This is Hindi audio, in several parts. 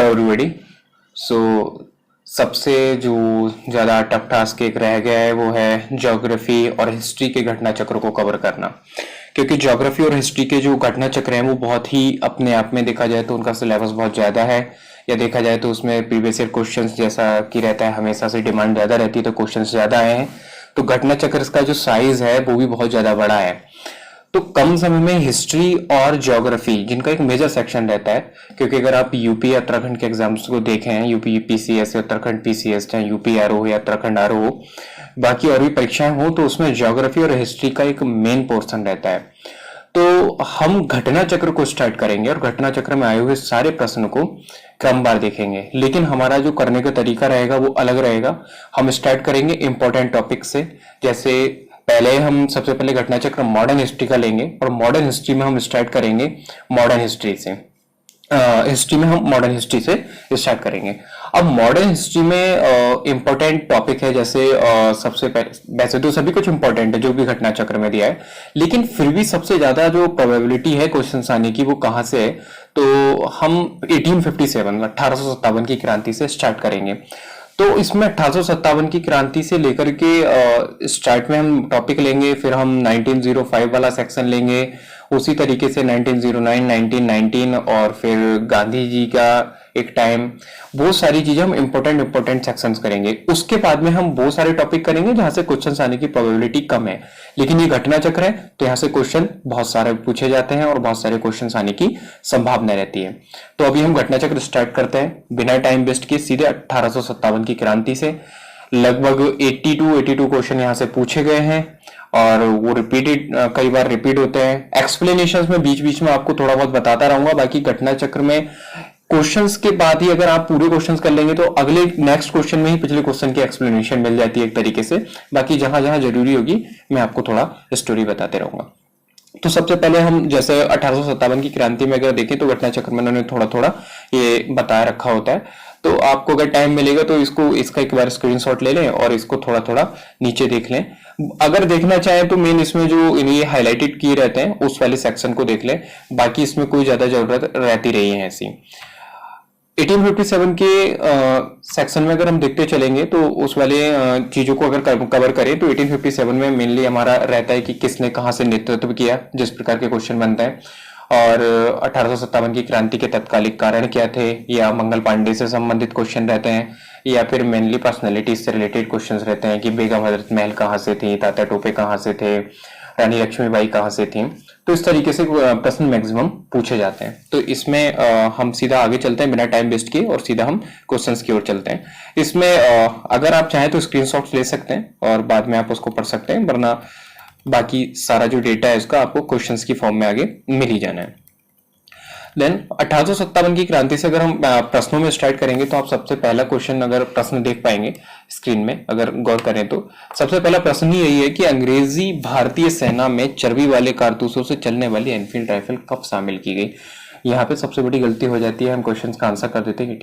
एवरीबॉडी। सो सबसे जो ज़्यादा टफ टास्क एक रह गया है वो है ज्योग्राफी और हिस्ट्री के घटना चक्र को कवर करना, क्योंकि ज्योग्राफी और हिस्ट्री के जो घटना चक्र हैं वो बहुत ही अपने आप में देखा जाए तो उनका सिलेबस बहुत ज़्यादा है, या देखा जाए तो उसमें प्रीवियस ईयर क्वेश्चंस जैसा कि रहता है हमेशा से डिमांड ज़्यादा रहती है तो क्वेश्चंस ज़्यादा आए हैं, तो घटना चक्र का जो साइज है वो भी बहुत ज़्यादा बड़ा है। तो कम समय में हिस्ट्री और ज्योग्राफी जिनका एक मेजर सेक्शन रहता है, क्योंकि अगर आप यूपी या उत्तराखंड के एग्जाम्स को देखें, यूपी पीसीएस या उत्तराखंड पीसीएस चाहे यूपी आरओ हो या उत्तराखंड आरओ हो, बाकी और भी परीक्षाएं हो, तो उसमें ज्योग्राफी और हिस्ट्री का एक मेन पोर्शन रहता है। तो हम घटना चक्र को स्टार्ट करेंगे और घटना चक्र में आए हुए सारे प्रश्न को क्रमवार देखेंगे, लेकिन हमारा जो करने का तरीका रहेगा वो अलग रहेगा। हम स्टार्ट करेंगे इंपॉर्टेंट टॉपिक से, जैसे पहले हम सबसे पहले घटना चक्र मॉडर्न हिस्ट्री का लेंगे और मॉडर्न हिस्ट्री में हम स्टार्ट करेंगे मॉडर्न हिस्ट्री से। हिस्ट्री में हम मॉडर्न हिस्ट्री से स्टार्ट करेंगे। अब मॉडर्न हिस्ट्री में इंपॉर्टेंट टॉपिक है, जैसे सबसे पहले वैसे तो सभी कुछ इंपॉर्टेंट है जो भी घटना चक्र में दिया है, लेकिन फिर भी सबसे ज्यादा जो प्रोबेबिलिटी है क्वेश्चन आने की वो कहां से है, तो हम 1857 की क्रांति से स्टार्ट करेंगे। तो इसमें 1857 की क्रांति से लेकर के स्टार्ट में हम टॉपिक लेंगे, फिर हम 1905 वाला सेक्शन लेंगे, उसी तरीके से 1909, 1919 और फिर गांधी जी का एक टाइम, बहुत सारी चीजें हम इंपॉर्टेंट सेक्शंस करेंगे। उसके बाद में हम बहुत सारे टॉपिक करेंगे जहां से क्वेश्चंस आने की प्रोबेबिलिटी कम है, लेकिन ये घटना चक्र है तो यहाँ से क्वेश्चन बहुत सारे पूछे जाते हैं और बहुत सारे क्वेश्चंस आने की संभावना रहती है। तो अभी हम घटना चक्र स्टार्ट करते हैं बिना टाइम वेस्ट किए, सीधे 1857 की क्रांति से। लगभग 82 क्वेश्चन यहाँ से पूछे गए हैं और वो रिपीटेड कई बार रिपीट होते हैं। एक्सप्लेनेशंस में बीच बीच में आपको थोड़ा बहुत बताता रहूंगा। बाकी घटना चक्र में क्वेश्चंस के बाद ही अगर आप पूरे क्वेश्चंस कर लेंगे तो अगले नेक्स्ट क्वेश्चन में ही पिछले क्वेश्चन की एक्सप्लेनेशन मिल जाती है एक तरीके से। बाकी जहां जहां जरूरी होगी मैं आपको थोड़ा स्टोरी बताते रहूंगा। तो सबसे पहले हम जैसे 1857 की क्रांति में अगर देखें तो घटना चक्र में उन्होंने थोड़ा थोड़ा ये बताया रखा होता है, तो आपको अगर टाइम मिलेगा तो इसका एक बार स्क्रीनशॉट ले लें और इसको थोड़ा थोड़ा नीचे देख लें। अगर देखना चाहें तो मेन इसमें जो ये हाईलाइटेड किए रहते हैं उस वाले सेक्शन को देख लें, बाकी इसमें कोई ज्यादा जरूरत रहती रही है ऐसी। 1857 के सेक्शन में अगर हम देखते चलेंगे तो उस वाले चीजों को अगर कवर करें तो 1857 में मेनली हमारा रहता है कि किसने कहां से नेतृत्व किया, जिस प्रकार के क्वेश्चन बनते हैं, और 1857 की क्रांति के तत्कालिक कारण क्या थे, या मंगल पांडे से संबंधित क्वेश्चन रहते हैं, या फिर मेनली पर्सनैलिटीज से रिलेटेड क्वेश्चंस रहते हैं कि बेगम हजरत महल कहाँ से थी, तात्या टोपे कहाँ से थे, रानी लक्ष्मीबाई कहाँ से थी। तो इस तरीके से प्रश्न मैक्सिमम पूछे जाते हैं। तो इसमें हम सीधा आगे चलते हैं बिना टाइम वेस्ट किए और सीधा हम क्वेश्चंस की ओर चलते हैं। इसमें अगर आप चाहें तो स्क्रीनशॉट्स ले सकते हैं और बाद में आप उसको पढ़ सकते हैं, वरना बाकी सारा जो डेटा है उसका आपको क्वेश्चंस की फॉर्म में आगे मिल ही जाना है। देन 1857 की क्रांति से अगर हम प्रश्नों में स्टार्ट करेंगे तो आप सबसे पहला क्वेश्चन अगर प्रश्न देख पाएंगे स्क्रीन में अगर गौर करें तो सबसे पहला प्रश्न ही यही है कि अंग्रेजी भारतीय सेना में चर्बी वाले कारतूसों से चलने वाली एनफील्ड राइफल कब शामिल की गई। यहाँ पे सबसे बड़ी गलती हो जाती है, हम क्वेश्चन का आंसर कर देते हैं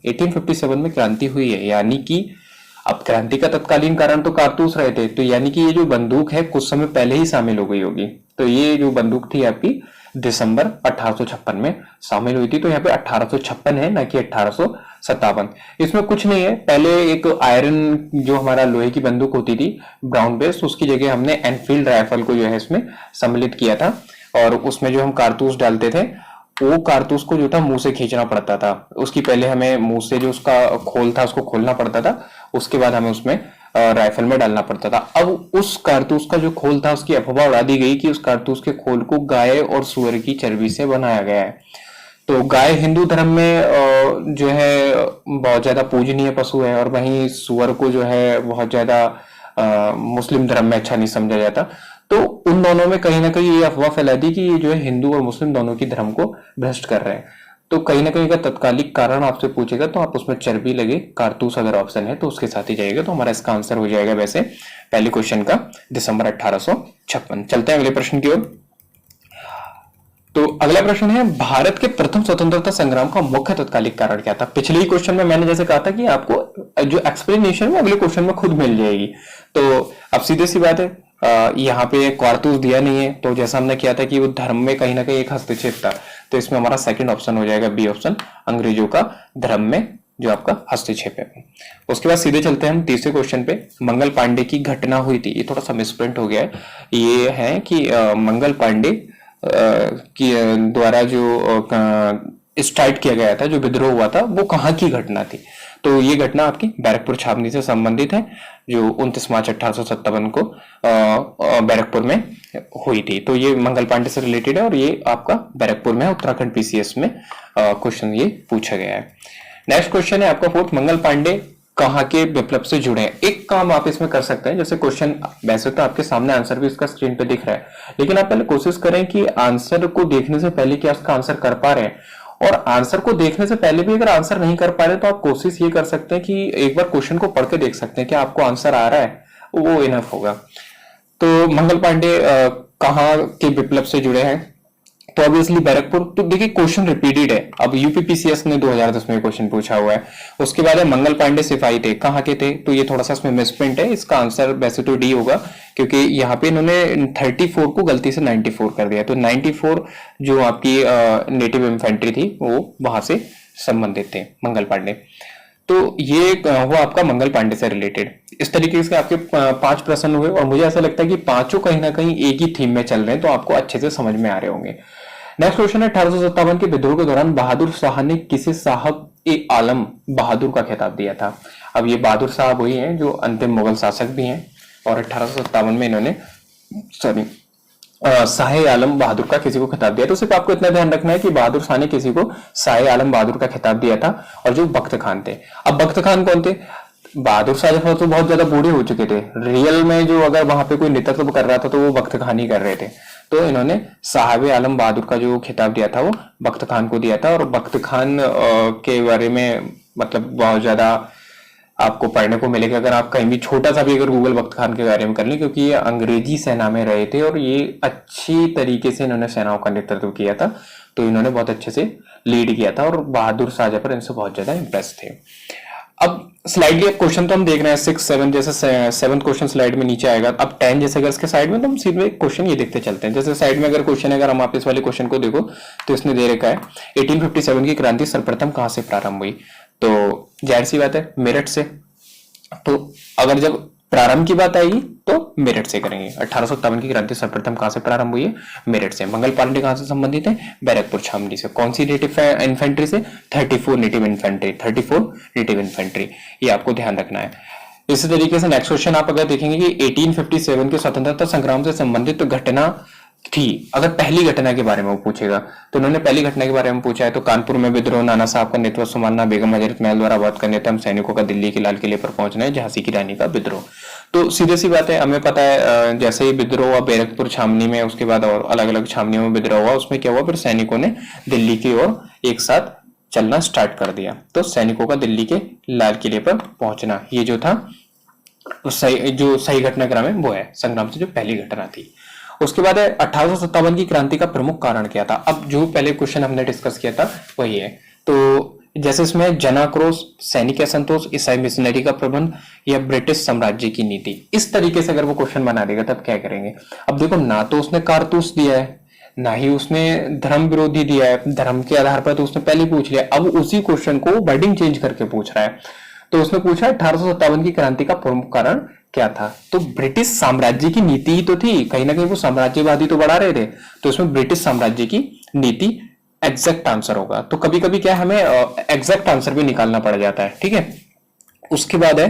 1857 में क्रांति हुई है, यानी कि अब क्रांति का तत्कालीन कारण तो कारतूस रहे थे, तो यानी कि ये जो बंदूक है कुछ समय पहले ही शामिल हो गई होगी। तो ये जो बंदूक थी आपकी दिसंबर 1856 में शामिल हुई थी, तो यहाँ पे 1856 है ना कि 1857। इसमें कुछ नहीं है, पहले एक आयरन जो हमारा लोहे की बंदूक होती थी ब्राउन बेस, उसकी जगह हमने एनफील्ड राइफल को जो है इसमें सम्मिलित किया था, और उसमें जो हम कारतूस डालते थे वो कारतूस को जो था मुंह से खींचना पड़ता था। उसकी पहले हमें मुंह से जो उसका खोल था उसको खोलना पड़ता था, उसके बाद हमें उसमें राइफल में डालना पड़ता था। अब उस कारतूस का जो खोल था उसकी अफवाह उड़ा दी गई कि उस कारतूस के खोल को गाय और सुअर की चर्बी से बनाया गया है। तो गाय हिंदू धर्म में जो है बहुत ज्यादा पूजनीय पशु है, और वहीं सुअर को जो है बहुत ज्यादा मुस्लिम धर्म में अच्छा नहीं समझा जाता। तो उन दोनों में कहीं ना कहीं ये अफवाह फैला दी कि ये जो है हिंदू और मुस्लिम दोनों की धर्म को भ्रष्ट कर रहे हैं। तो कहीं ना कहीं का तत्कालिक कारण आपसे पूछेगा तो आप उसमें चर्बी लगे कारतूस अगर ऑप्शन है तो उसके साथ ही जाएगा, तो हमारा इसका आंसर हो जाएगा वैसे पहले क्वेश्चन का दिसंबर 1856। चलते हैं अगले प्रश्न की ओर। तो अगला प्रश्न है भारत के प्रथम स्वतंत्रता संग्राम का मुख्य तत्कालिक कारण क्या था। पिछले ही क्वेश्चन में मैंने जैसे कहा था कि आपको जो एक्सप्लेनेशन है अगले क्वेश्चन में खुद मिल जाएगी। तो अब सीधे सी बात है, यहाँ पे कारतूस दिया नहीं है, तो जैसा हमने किया था कि वो धर्म में कहीं ना कहीं एक हस्तक्षेप था, तो इसमें हमारा सेकंड ऑप्शन हो जाएगा बी ऑप्शन, अंग्रेजों का धर्म में जो आपका हस्तक्षेप है। उसके बाद सीधे चलते हैं हम तीसरे क्वेश्चन पे। मंगल पांडे की घटना हुई थी, ये थोड़ा सा मिसप्रिंट हो गया है, ये है कि मंगल पांडे की द्वारा जो स्टार्ट किया गया था, जो विद्रोह हुआ था, वो कहाँ की घटना थी। तो ये घटना आपकी बैरकपुर छावनी से संबंधित है, जो 29 मार्च 1857 को बैरकपुर में हुई थी। तो ये मंगल पांडे से रिलेटेड है और ये आपका बैरकपुर में उत्तराखंड पीसीएस में क्वेश्चन ये पूछा गया है। नेक्स्ट क्वेश्चन है आपका फोर्थ, मंगल पांडे कहाँ के विप्लव से जुड़े हैं। एक काम आप इसमें कर सकते हैं, जैसे क्वेश्चन वैसे तो आपके सामने आंसर भी इसका स्क्रीन पे दिख रहा है, लेकिन आप पहले कोशिश करें कि आंसर को देखने से पहले कि आप उसका आंसर कर पा रहे हैं, और आंसर को देखने से पहले भी अगर आंसर नहीं कर पा रहे तो आप कोशिश ये कर सकते हैं कि एक बार क्वेश्चन को पढ़ के देख सकते हैं कि आपको आंसर आ रहा है, वो इनफ होगा। तो मंगल पांडे कहाँ के विप्लव से जुड़े हैं, तो ऑब्वियसली बैरकपुर। तो देखिए क्वेश्चन रिपीटेड है, अब यूपीपीसीएस ने 2010 में क्वेश्चन पूछा हुआ है। उसके बाद है मंगल पांडे सिपाही थे, कहाँ के थे, तो ये थोड़ा सा इसमें मिसप्रिंट है, इसका आंसर वैसे तो डी होगा, क्योंकि यहाँ पे इन्होंने 34 को गलती से 94 कर दिया, तो 94 जो आपकी नेटिव इन्फेंट्री थी वो वहां से संबंधित थे मंगल पांडे। तो ये हुआ आपका मंगल पांडे से रिलेटेड। इस तरीके से आपके 5 प्रश्न हुए, और मुझे ऐसा लगता है कि पांचों कहीं ना कहीं एक ही थीम में चल रहे हैं, तो आपको अच्छे से समझ में आ रहे होंगे। नेक्स्ट क्वेश्चन है, 1857 के विद्रोह के दौरान बहादुर शाह ने किसे साहब ए आलम बहादुर का खिताब दिया था। अब ये बहादुर साहब वही हैं जो अंतिम मुगल शासक भी हैं, और 1857 में इन्होंने शाह आलम बहादुर का किसी को खिताब दिया। तो सिर्फ आपको इतना ध्यान रखना है कि बहादुर शाह ने किसी को शाह आलम बहादुर का खिताब दिया था, और जो बख्त खान थे। अब बख्त खान कौन थे, बहादुर शाह जब तो बहुत ज्यादा बूढ़े हो चुके थे, रियल में जो अगर वहां पे कोई नेतृत्व कर रहा था तो वो बख्त खान ही कर रहे थे। तो इन्होंने साहब आलम बहादुर का जो खिताब दिया था वो बख्त खान को दिया था। और बख्त खान के बारे में मतलब बहुत ज्यादा आपको पढ़ने को मिलेगा, अगर आप कहीं भी छोटा सा भी अगर गूगल बख्त खान के बारे में कर लें, क्योंकि ये अंग्रेजी सेना में रहे थे और ये अच्छी तरीके से इन्होंने सेनाओं का नेतृत्व किया था, तो इन्होंने बहुत अच्छे से लीड किया था, और बहादुर शाह पर इनसे बहुत ज्यादा इंप्रेस थे। अब स्लाइडली क्वेश्चन तो हम देख रहे हैं 6, 7, जैसे 7 क्वेश्चन स्लाइड में नीचे आएगा। अब 10 जैसे अगर इसके साइड में, तो हम सीधे क्वेश्चन ये देखते चलते हैं। जैसे साइड में अगर क्वेश्चन है, अगर हम आप इस वाले क्वेश्चन को देखो तो इसने दे रखा है 1857 की क्रांति सर्वप्रथम कहां से प्रारंभ हुई, तो जाहिर सी बात है मेरठ से। तो अगर जब प्रारंभ की बात आएगी तो मेरठ से करेंगे। 1857 की क्रांति सर्वप्रथम कहां से प्रारंभ हुई है, मेरठ से। मंगल पांडे कहां से संबंधित है, बैरकपुर छावनी से। कौन सी नेटिव इन्फेंट्री से, 34 नेटिव इन्फेंट्री, 34 नेटिव इन्फेंट्री, ये आपको ध्यान रखना है। इसी तरीके से नेक्स्ट क्वेश्चन आप अगर देखेंगे कि 1857 के स्वतंत्रता संग्राम से संबंधित तो घटना थी, अगर पहली घटना के बारे में वो पूछेगा तो उन्होंने पहली घटना के बारे में पूछा है, तो कानपुर में विद्रोह, नाना साहब का नेतृत्व संभालना, बेगम हजरत महल द्वारा वध करने तक सैनिकों का दिल्ली के लाल किले पर पहुंचना है, झांसी की रानी का विद्रोह। तो सीधे सी बात है, हमें पता है जैसे ही विद्रोह हुआ बैरकपुर छावनी में, उसके बाद और अलग अलग छावनियों में विद्रोह हुआ, उसमें क्या हुआ, फिर सैनिकों ने दिल्ली की ओर एक साथ चलना स्टार्ट कर दिया। तो सैनिकों का दिल्ली के लाल किले पर पहुंचना, ये जो था जो सही घटनाक्रम है वो है संग्राम से जो पहली घटना थी। उसके बाद 1857 की क्रांति का प्रमुख कारण क्या था। अब जो पहले क्वेश्चन हमने डिस्कस किया था वही है, तो जैसे इसमें जनाक्रोश, सैनिक असंतोष, ईसाई मिशनरी का प्रबंध, या ब्रिटिश साम्राज्य की नीति, इस तरीके से अगर वो क्वेश्चन बना देगा तब क्या करेंगे। अब देखो, ना तो उसने कारतूस दिया है, ना ही उसने धर्म विरोधी दिया है, धर्म के आधार पर तो उसने पहले पूछ लिया, अब उसी क्वेश्चन को वर्डिंग चेंज करके पूछ रहा है। तो उसने पूछा 1857 की क्रांति का प्रमुख कारण क्या था, तो ब्रिटिश साम्राज्य की नीति ही तो थी, कहीं ना कहीं वो साम्राज्यवादी तो बढ़ा रहे थे, तो इसमें ब्रिटिश साम्राज्य की नीति एग्जैक्ट आंसर होगा। तो कभी कभी क्या हमें एग्जैक्ट आंसर भी निकालना पड़ जाता है, ठीक है। उसके बाद है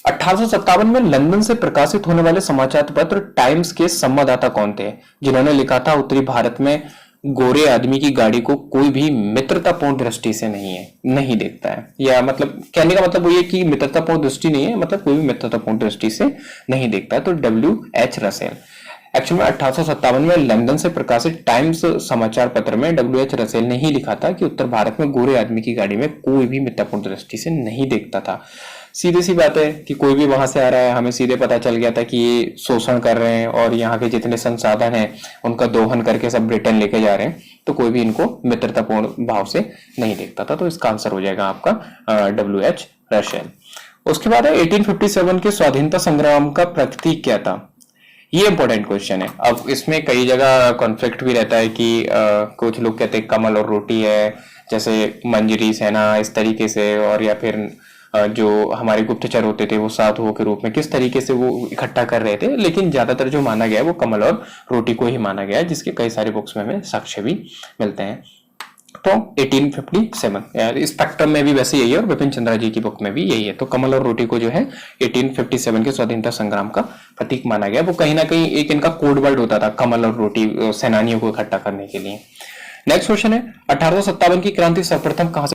1857 में लंदन से प्रकाशित होने वाले समाचार पत्र टाइम्स के संवाददाता कौन थे, जिन्होंने लिखा था उत्तरी भारत में गोरे आदमी की गाड़ी को कोई भी मित्रतापूर्ण दृष्टि से नहीं देखता है, या मतलब कहने का मतलब वो ये कि मित्रतापूर्ण दृष्टि नहीं है, मतलब कोई भी मित्रतापूर्ण दृष्टि से नहीं देखता है। तो W.H. रसेल। एक्चुअल में 1857 में लंदन से प्रकाशित टाइम्स समाचार पत्र में W.H. रसेल ने ही लिखा था कि उत्तर भारत में गोरे आदमी की गाड़ी में कोई भी मित्रतापूर्ण दृष्टि से नहीं देखता था। सीधी सी बात है कि कोई भी वहां से आ रहा है, हमें सीधे पता चल गया था कि ये शोषण कर रहे हैं और यहाँ के जितने संसाधन हैं उनका दोहन करके सब ब्रिटेन लेके जा रहे हैं, तो कोई भी इनको मित्रतापूर्ण भाव से नहीं देखता था। तो इसका आंसर हो जाएगा आपका W.H. रसेल। उसके बाद है 1857 के स्वाधीनता संग्राम का प्रतीक क्या था। ये इंपॉर्टेंट क्वेश्चन है। अब इसमें कई जगह कॉन्फ्लिक्ट भी रहता है कि कुछ लोग कहते हैं कमल और रोटी है, जैसे मंजरी सेना इस तरीके से, और या फिर जो हमारे गुप्तचर होते थे वो साधुओं के रूप में किस तरीके से वो इकट्ठा कर रहे थे, लेकिन ज्यादातर जो माना गया है वो कमल और रोटी को ही माना गया है, जिसके कई सारे बुक्स में हमें साक्ष्य भी मिलते हैं। तो 1857 स्पेक्ट्रम में भी वैसे यही है और बिपिन चंद्रा जी की बुक में भी यही है। तो कमल और रोटी को जो है 1857 के स्वतंत्रता संग्राम का प्रतीक माना गया। वो कहीं ना कहीं एक इनका कोड वर्ड होता था, कमल और रोटी, सेनानियों को इकट्ठा करने के लिए। नेक्स्ट क्वेश्चन है 1857 की क्रांति सर्वप्रथम कहां से